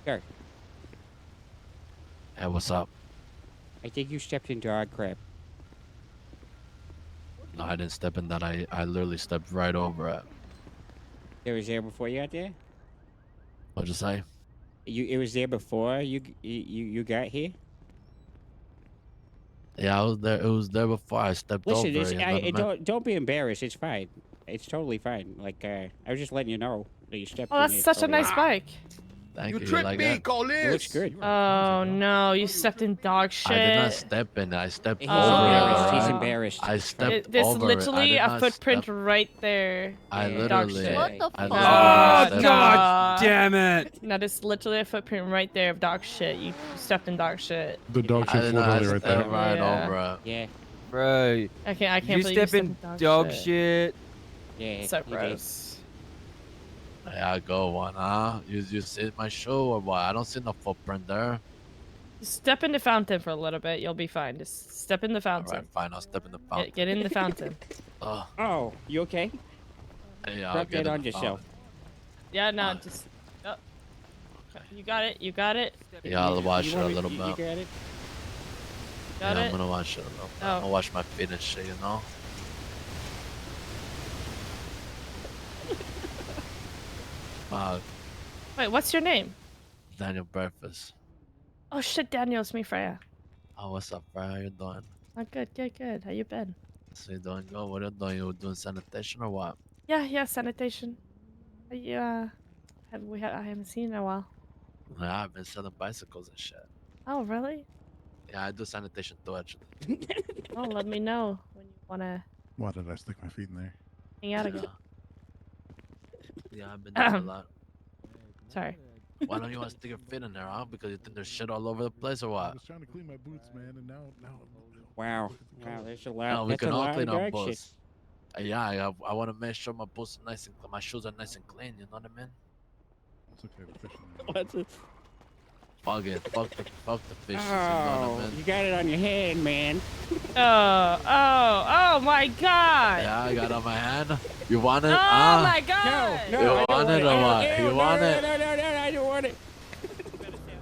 Sure. Hey, what's up? I think you stepped in dog crap. No, I didn't step in that. I literally stepped right over it. It was there before you got there. What'd you say? It was there before you got here. Yeah, I was there. It was there before I stepped Listen, over it. You know what I mean? don't be embarrassed. It's fine. It's totally fine. Like I was just letting you know that you stepped Oh, in that's it such a earlier. nice bike. Thank You you. tricked like me, it? It looks Colis. good. Oh no, you stepped in dog shit. I did not step in it. I stepped He's over it. embarrassed. All He's right? embarrassed. I It's fine. stepped There's over it. I literally did a not footprint step- right there. I Yeah. Dog literally. shit. What the I fuck? literally Oh, stepped- God damn it! That is literally a footprint right there of dog shit. You stepped in dog shit. The dog I shit did floor not belly right step there. right Yeah. over it. Yeah. Bro, I can't you believe you step in stepped dog shit. Yeah. So you did. gross. Yeah, I go one, huh? You see my shoe or what? I don't see no footprint there. Just step in the fountain for a little bit. You'll be fine. Just step in the All fountain. right, fine. I'll step in the fountain. Get in the fountain. Oh, you okay? Yeah, I'll Rub get that in on the yourself. fountain. Yeah, no, just. Oh. You got it. You got it. Yeah, I'll wash You it want a me- little you bit. got it? Got Yeah, it. I'm gonna wash it a little bit. Oh. I'm gonna wash my feet and shit, you know? Wait, what's your name? Daniel Breakfast. Oh shit, Daniel, it's me, Freya. Oh, what's up, bro? How you doing? Oh, good. How you been? So you doing good? What are you doing? You doing sanitation or what? Yeah, sanitation. Yeah, I haven't seen you in a while. Yeah, I've been selling bicycles and shit. Oh, really? Yeah, I do sanitation too, actually. Oh, let me know when you wanna Why did I stick my feet in there? hang out again. Yeah, I've been doing a lot. Sorry. Why don't you want to stick your feet in there, huh? Because you think there's shit all over the place or I what? was trying to clean my boots, man, and now. Wow. Wow. There's a lot. No, we That's can a all lot clean of our dog shit. boots. Yeah, I want to make sure my boots are nice and my shoes are nice and clean. You know what I mean? It's okay, the fish in there. What's it? Fuck it, fuck the fishes. You know Oh, what I you mean? got it on your hand, man. Oh my god! Yeah, I got it on my hand. You want it? Oh huh? my god! No, You I don't want it or I don't- what? ew, You want no, it? No, I don't want it.